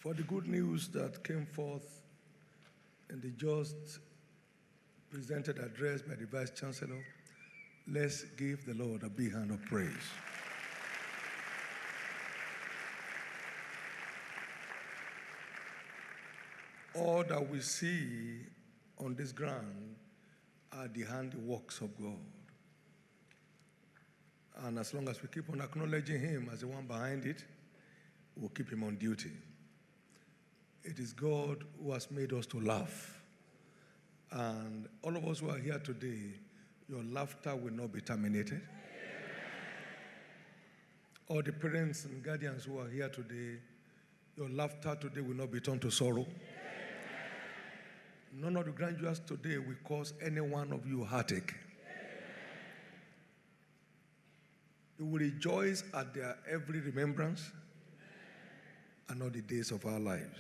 For the good news that came forth in the just presented address by the Vice Chancellor, let's give the Lord a big hand of praise. All that we see on this ground are the handiworks of God. And as long as we keep on acknowledging Him as the one behind it, we'll keep Him on duty. It is God who has made us to laugh. And all of us who are here today, your laughter will not be terminated. All the parents and guardians who are here today, your laughter today will not be turned to sorrow. None of the graduates today will cause any one of you heartache. You will rejoice at their every remembrance and all the days of our lives.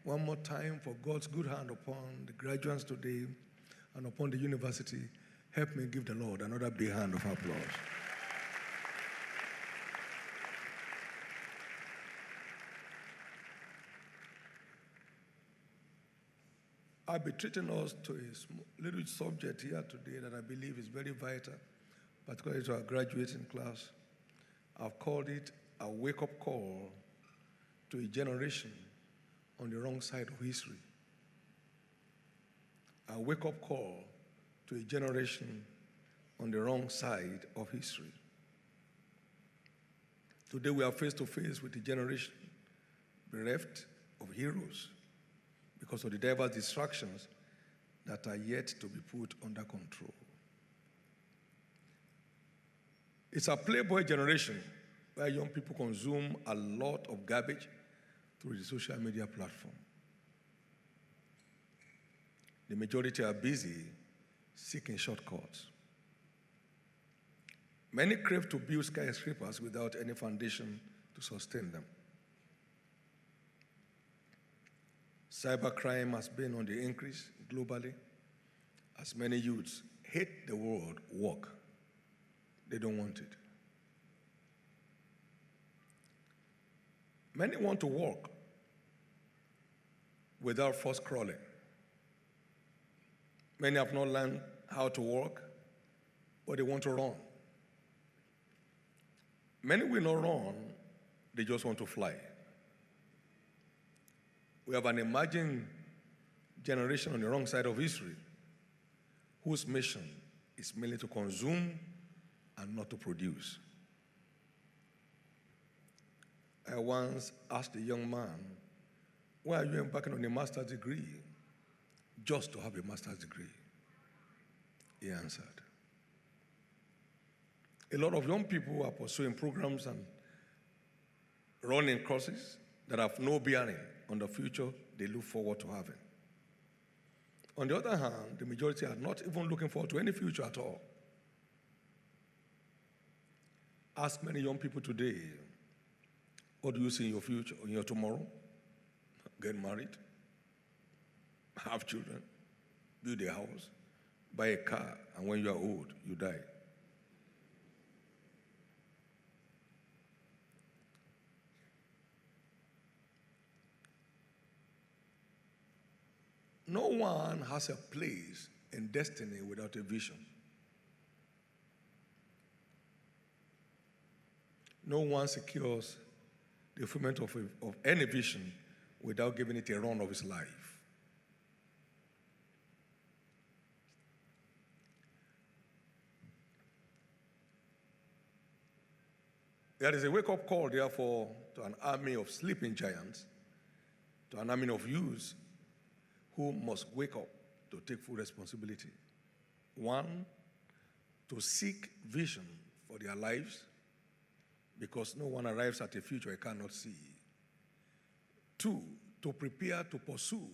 One more time for God's good hand upon the graduates today and upon the university. Help me give the Lord another big hand of applause. I'll be treating us to a little subject here today that I believe is very vital, particularly to our graduating class. I've called it a wake-up call to a generation on the wrong side of history. A wake-up call to a generation on the wrong side of history. Today we are face to face with a generation bereft of heroes because of the diverse distractions that are yet to be put under control. It's a playboy generation where young people consume a lot of garbage through the social media platform. The majority are busy seeking shortcuts. Many crave to build skyscrapers without any foundation to sustain them. Cybercrime has been on the increase globally as many youths hate the word work. They don't want it. Many want to walk without first crawling. Many have not learned how to walk, but they want to run. Many will not run, they just want to fly. We have an emerging generation on the wrong side of history whose mission is merely to consume and not to produce. I once asked a young man, why are you embarking on a master's degree? Just to have a master's degree. He answered. A lot of young people are pursuing programs and running courses that have no bearing on the future they look forward to having. On the other hand, the majority are not even looking forward to any future at all. Ask many young people today, what do you see in your future, in your tomorrow? Get married, have children, build a house, buy a car, and when you are old, you die. No one has a place in destiny without a vision. No one secures the fulfillment of any vision without giving it a run of his life. There is a wake-up call, therefore, to an army of sleeping giants, to an army of youths who must wake up to take full responsibility. One, to seek vision for their lives, because no one arrives at a future he cannot see. Two, to prepare to pursue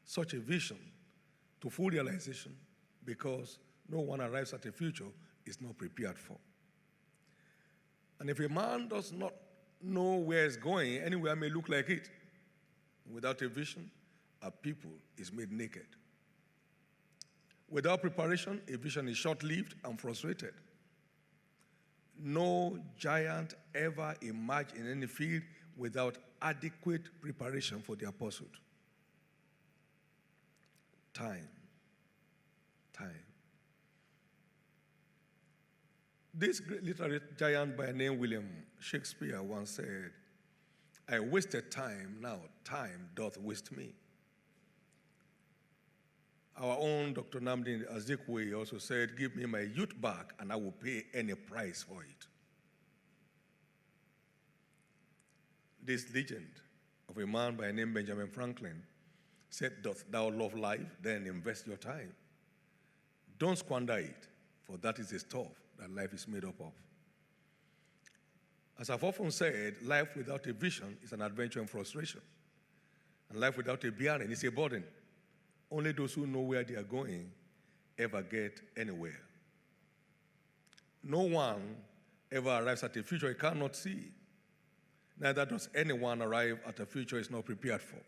such a vision to full realization, because no one arrives at a future he's not prepared for. And if a man does not know where he's going, anywhere may look like it. Without a vision, a people is made naked. Without preparation, a vision is short-lived and frustrated. No giant ever emerged in any field without adequate preparation for their pursuit. Time. This great literary giant by name William Shakespeare once said, "I wasted time, now time doth waste me." Our own Dr. Nnamdi Azikiwe also said, "Give me my youth back and I will pay any price for it." This legend of a man by name Benjamin Franklin said, "Doth thou love life? Then invest your time. Don't squander it, for that is the stuff that life is made up of." As I've often said, life without a vision is an adventure and frustration. And life without a bearing is a burden. Only those who know where they are going ever get anywhere. No one ever arrives at a future he cannot see. Neither does anyone arrive at a future he's not prepared for.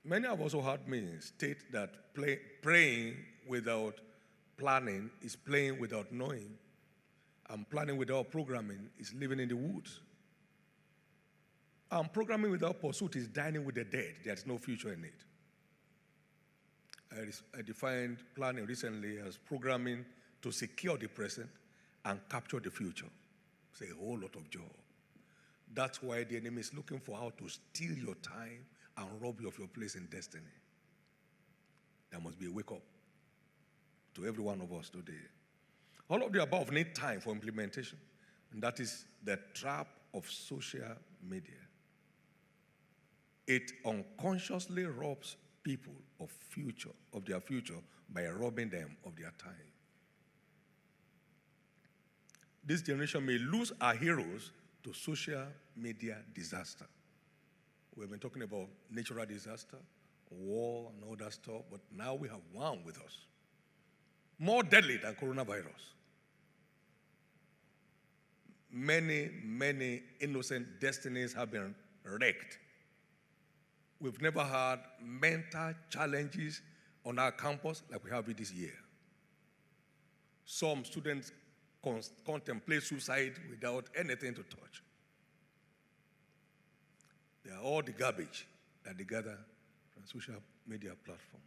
Many have also heard me state that praying without planning is playing without knowing, and planning without programming is living in the woods. And programming without pursuit is dining with the dead. There's no future in it. I defined planning recently as programming to secure the present and capture the future. It's a whole lot of job. That's why the enemy is looking for how to steal your time and rob you of your place in destiny. There must be a wake-up to every one of us today. All of the above need time for implementation, and that is the trap of social media. It unconsciously robs people of their future by robbing them of their time. This generation may lose our heroes to social media disaster. We've been talking about natural disaster, war, and all that stuff, but now we have one with us, more deadly than coronavirus. Many innocent destinies have been wrecked. We've never had mental challenges on our campus like we have it this year. Some students contemplate suicide without anything to touch. They are all the garbage that they gather from social media platform.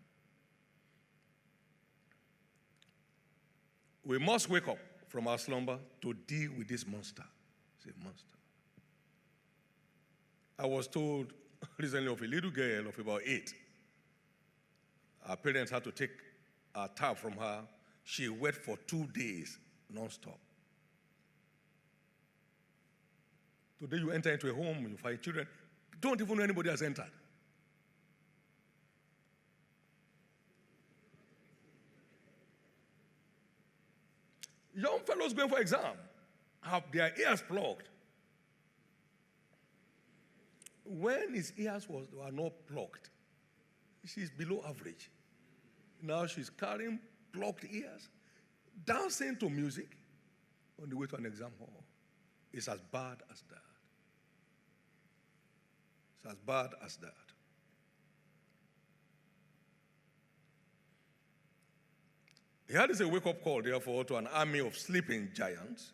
We must wake up from our slumber to deal with this monster. It's a monster. I was told recently of a little girl of about 8. Her parents had to take a tab from her. She went for 2 days non-stop. Today you enter into a home, you find children, don't even know anybody has entered. Young fellows going for exam have their ears plugged. When his ears were not plugged, she's below average. Now she's carrying plugged ears, dancing to music on the way to an exam hall. It's as bad as that. It's as bad as that. Here is a wake-up call, therefore, to an army of sleeping giants,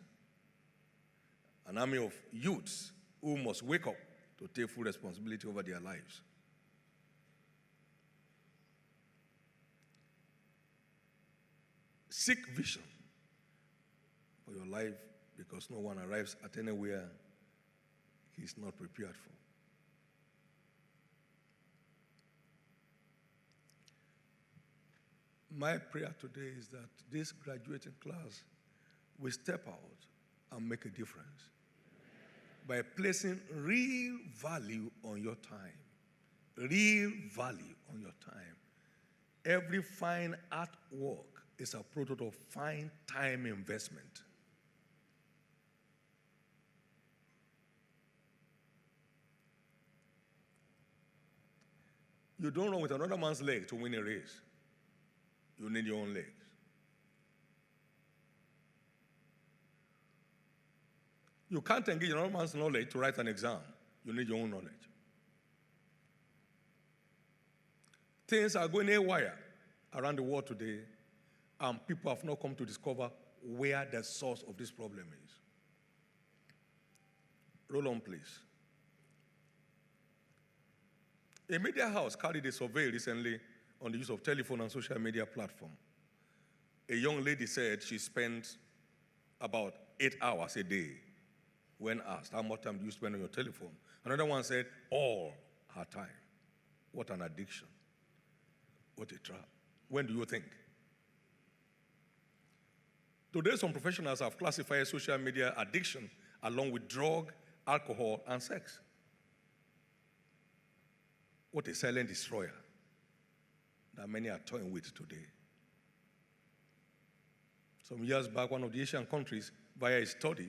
an army of youths who must wake up to take full responsibility over their lives. Seek vision for your life, because no one arrives at anywhere he's not prepared for. My prayer today is that this graduating class will step out and make a difference by placing real value on your time. Real value on your time. Every fine artwork is a product of fine time investment. You don't run with another man's leg to win a race. You need your own legs. You can't engage another man's knowledge to write an exam. You need your own knowledge. Things are going haywire around the world today, and people have not come to discover where the source of this problem is. Roll on, please. A media house carried a survey recently on the use of telephone and social media platform. A young lady said she spent about 8 hours a day when asked, how much time do you spend on your telephone? Another one said, all her time. What an addiction. What a trap. When do you think? Today, some professionals have classified social media addiction along with drug, alcohol, and sex. What a silent destroyer that many are toying with today. Some years back, one of the Asian countries, via a study,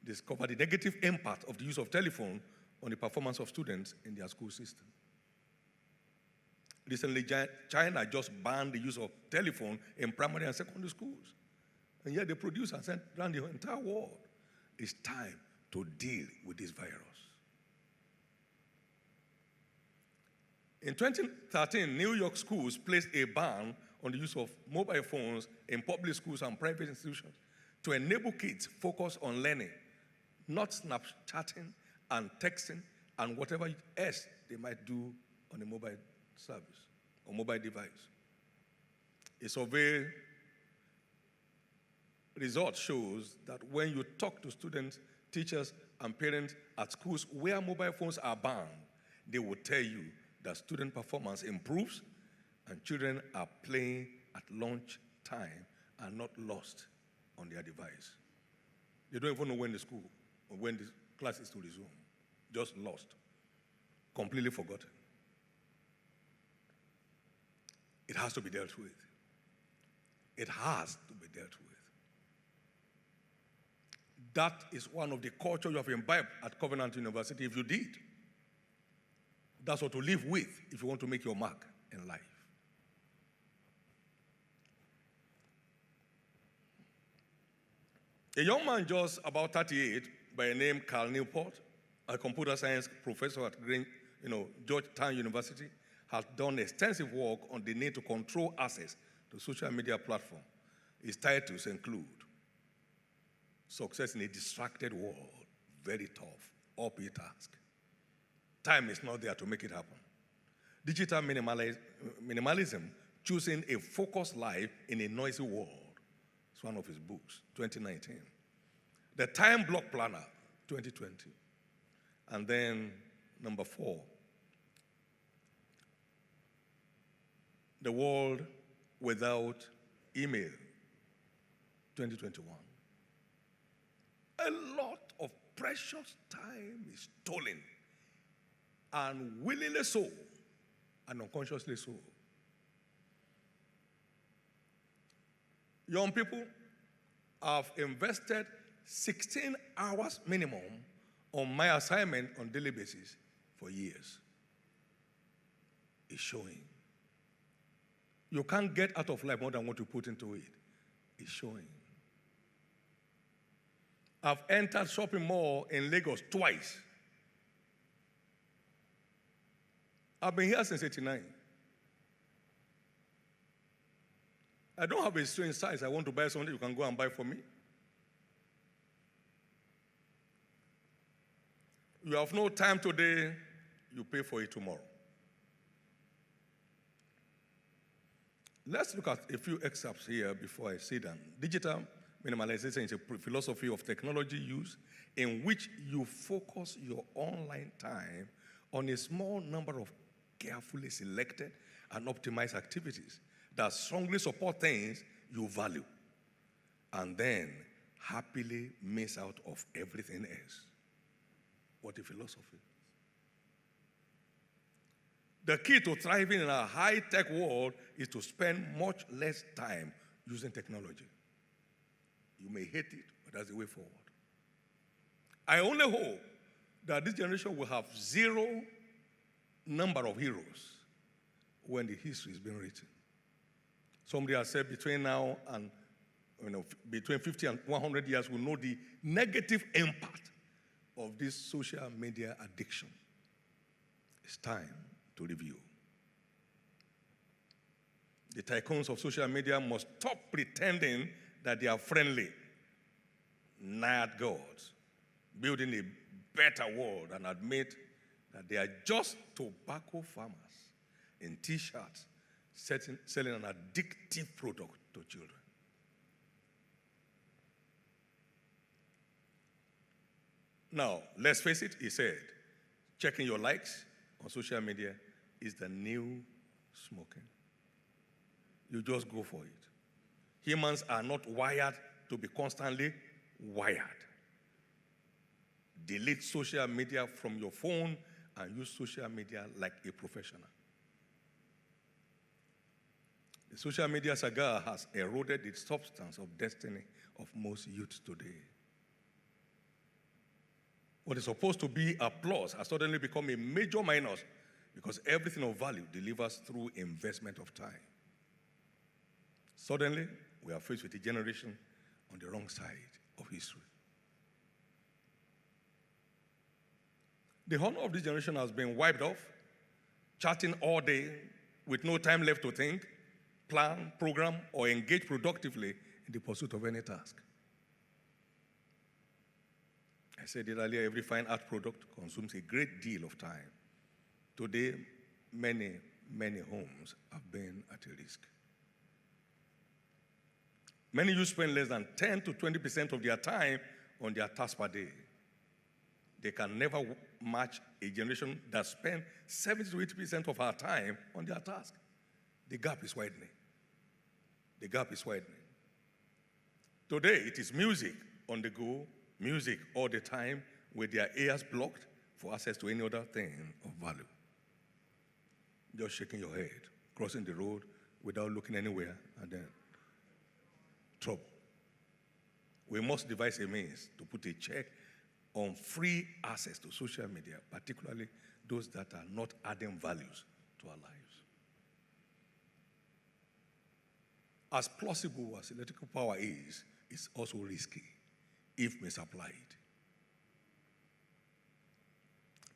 discovered the negative impact of the use of telephone on the performance of students in their school system. Recently, China just banned the use of telephone in primary and secondary schools. And yet they produce and send around the entire world. It's time to deal with this virus. In 2013, New York schools placed a ban on the use of mobile phones in public schools and private institutions to enable kids focus on learning, not Snapchatting and texting and whatever else they might do on a mobile service or mobile device. A survey result shows that when you talk to students, teachers, and parents at schools where mobile phones are banned, they will tell you that student performance improves and children are playing at lunch time and not lost on their device. They don't even know when the school or when the class is to resume. Just lost. Completely forgotten. It has to be dealt with. It has to be dealt with. That is one of the culture you have imbibed at Covenant University if you did. That's what to live with if you want to make your mark in life. A young man just about 38 by the name Carl Newport, a computer science professor at Georgetown University, has done extensive work on the need to control access to social media platform. His titles include Success in a Distracted World, Very Tough, Uphill Task. Time is not there to make it happen. Digital minimalism, choosing a focused life in a noisy world. It's one of his books, 2019. The Time Block Planner, 2020. And then number 4, The World Without Email, 2021. A lot of precious time is stolen, and willingly so, and unconsciously so. Young people have invested 16 hours minimum on my assignment on daily basis for years. It's showing. You can't get out of life more than what you put into it. It's showing. I've entered shopping mall in Lagos twice. I've been here since '89. I don't have a strange size. I want to buy something, you can go and buy for me. You have no time today, you pay for it tomorrow. Let's look at a few excerpts here before I sit down. Digital minimalization is a philosophy of technology use in which you focus your online time on a small number of carefully selected and optimized activities that strongly support things you value, and then happily miss out of everything else. What a philosophy. The key to thriving in a high-tech world is to spend much less time using technology. You may hate it, but that's the way forward. I only hope that this generation will have zero number of heroes when the history is being written. Somebody has said between now and between 50 and 100 years, we'll know the negative impact of this social media addiction. It's time to review. The tycoons of social media must stop pretending that they are friendly, not gods, building a better world, and admit that they are just tobacco farmers in T-shirts selling an addictive product to children. Now, let's face it, he said, checking your likes on social media is the new smoking. You just go for it. Humans are not wired to be constantly wired. Delete social media from your phone and use social media like a professional. The social media saga has eroded the substance of destiny of most youth today. What is supposed to be applause has suddenly become a major minus because everything of value delivers through investment of time. Suddenly, we are faced with a generation on the wrong side of history. The honor of this generation has been wiped off, chatting all day with no time left to think, plan, program, or engage productively in the pursuit of any task. I said it earlier, every fine art product consumes a great deal of time. Today, many homes have been at a risk. Many youth spend less than 10 to 20% of their time on their task per day. They can never match a generation that spends 70 to 80% of our time on their task. The gap is widening. The gap is widening. Today, it is music on the go, music all the time, with their ears blocked for access to any other thing of value. Just shaking your head, crossing the road without looking anywhere, and then trouble. We must devise a means to put a check on free access to social media, particularly those that are not adding values to our lives. As plausible as electrical power is, it's also risky if misapplied.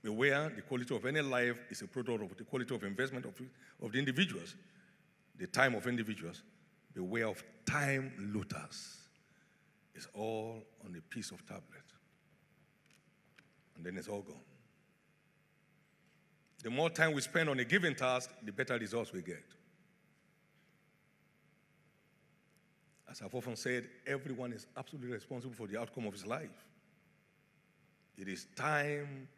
Beware, the quality of any life is a product of the quality of investment of the individuals, the time of individuals. Beware of time looters. It's all on a piece of tablet. And then it's all gone. The more time we spend on a given task, the better results we get. As I've often said, everyone is absolutely responsible for the outcome of his life. It is time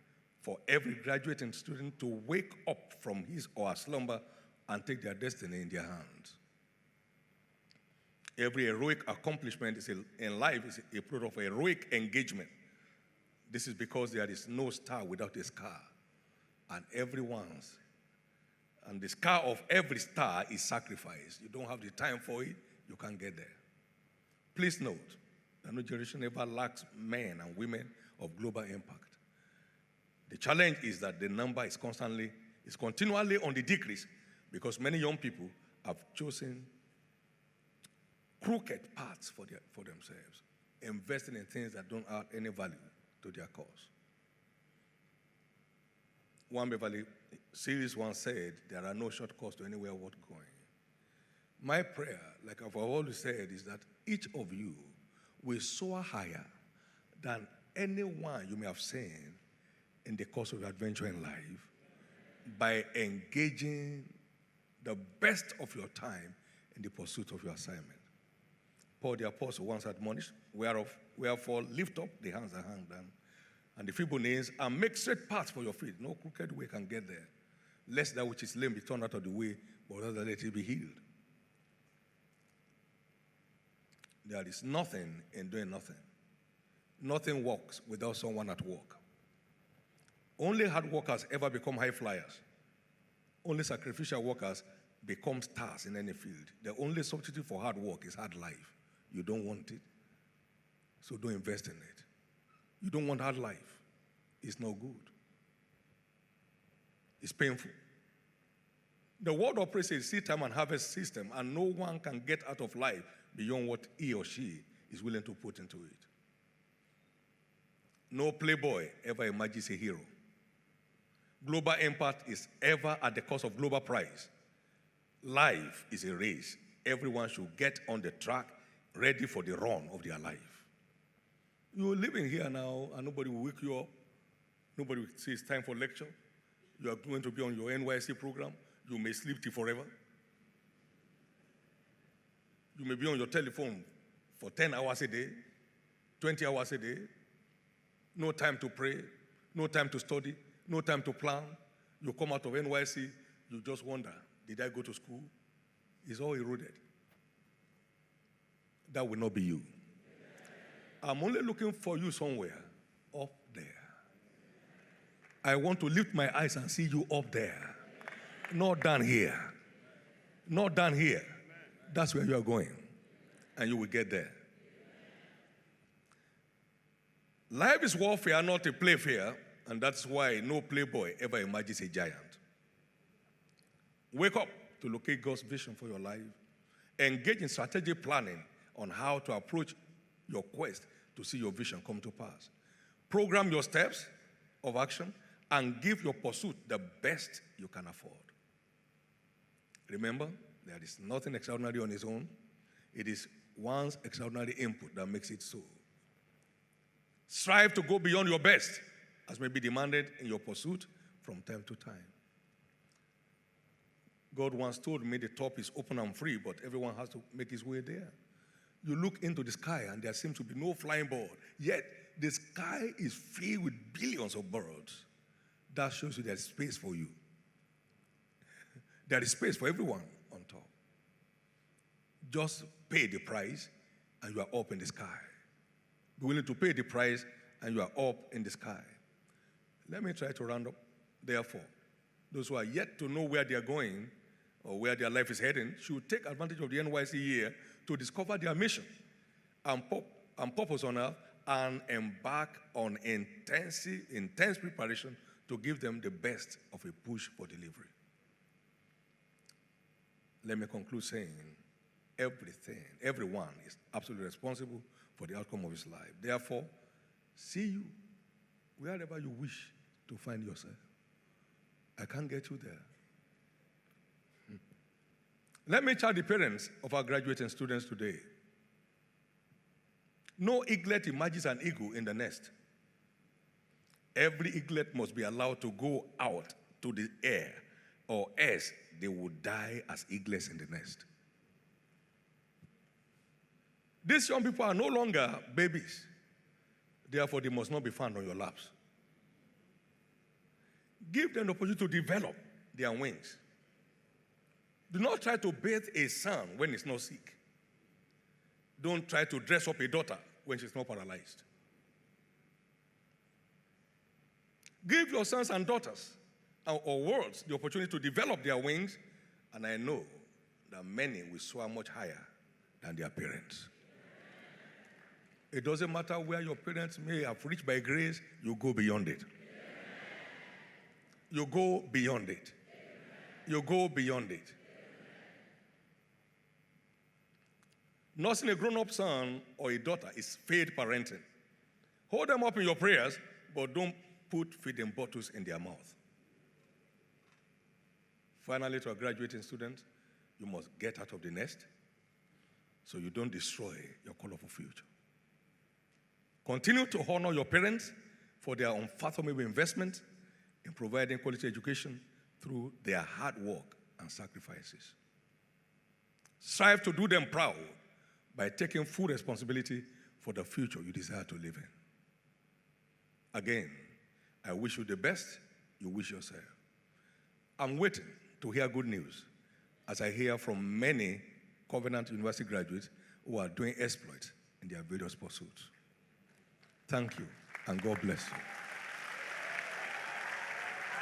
for every graduate and student to wake up from his or her slumber and take their destiny in their hands. Every heroic accomplishment in life is a product of heroic engagement. This is because there is no star without a scar, and the scar of every star is sacrifice. You don't have the time for it, you can't get there. Please note that no generation ever lacks men and women of global impact. The challenge is that the number is continually on the decrease because many young people have chosen crooked paths for themselves, investing in things that don't add any value to their cause. One Beverly series once said, there are no shortcuts to anywhere worth going. My prayer, like I've always said, is that each of you will soar higher than anyone you may have seen in the course of your adventure in life by engaging the best of your time in the pursuit of your assignment. Paul the Apostle once admonished, wherefore lift up the hands that hang down, and the feeble knees, and make straight paths for your feet. No crooked way can get there. Lest that which is lame be turned out of the way, but rather let it be healed. There is nothing in doing nothing. Nothing works without someone at work. Only hard workers ever become high flyers. Only sacrificial workers become stars in any field. The only substitute for hard work is hard life. You don't want it, so don't invest in it. You don't want hard life. It's no good. It's painful. The world operates a seed time and harvest system, and no one can get out of life beyond what he or she is willing to put into it. No playboy ever emerges a hero. Global impact is ever at the cost of global price. Life is a race. Everyone should get on the track, ready for the run of their life. You're living here now, and nobody will wake you up. Nobody will say it's time for lecture. You are going to be on your NYC program. You may sleep till forever. You may be on your telephone for 10 hours a day, 20 hours a day. No time to pray, no time to study, no time to plan. You come out of NYC, you just wonder, did I go to school? It's all eroded. That will not be you. I'm only looking for you somewhere up there. I want to lift my eyes and see you up there. Not down here. Not down here. That's where you are going. And you will get there. Life is warfare, not a playfair. And that's why no playboy ever emerges a giant. Wake up to locate God's vision for your life. Engage in strategic planning on how to approach your quest to see your vision come to pass. Program your steps of action and give your pursuit the best you can afford. Remember, there is nothing extraordinary on its own. It is one's extraordinary input that makes it so. Strive to go beyond your best, as may be demanded in your pursuit from time to time. God once told me the top is open and free, but everyone has to make his way there. You look into the sky and there seems to be no flying bird, yet the sky is filled with billions of birds. That shows you there's space for you. There is space for everyone on top. Just pay the price and you are up in the sky. Be willing to pay the price and you are up in the sky. Let me try to round up. Therefore, those who are yet to know where they are going or where their life is heading should take advantage of the NYC year to discover their mission and purpose on earth and embark on intense preparation to give them the best of a push for delivery. Let me conclude saying everyone is absolutely responsible for the outcome of his life. Therefore, see you wherever you wish to find yourself. I can't get you there. Let me charge the parents of our graduating students today. No eaglet emerges an eagle in the nest. Every eaglet must be allowed to go out to the air, or else they would die as eaglets in the nest. These young people are no longer babies. Therefore, they must not be found on your laps. Give them the opportunity to develop their wings. Do not try to bathe a son when he's not sick. Don't try to dress up a daughter when she's not paralyzed. Give your sons and daughters or worlds the opportunity to develop their wings, and I know that many will soar much higher than their parents. It doesn't matter where your parents may have reached by grace, you go beyond it. You go beyond it. You go beyond it. Nursing a grown-up son or a daughter is faith parenting. Hold them up in your prayers, but don't put feeding bottles in their mouth. Finally, to our graduating students, you must get out of the nest so you don't destroy your colorful future. Continue to honor your parents for their unfathomable investment in providing quality education through their hard work and sacrifices. Strive to do them proud by taking full responsibility for the future you desire to live in. Again, I wish you the best you wish yourself. I'm waiting to hear good news as I hear from many Covenant University graduates who are doing exploits in their various pursuits. Thank you, and God bless you.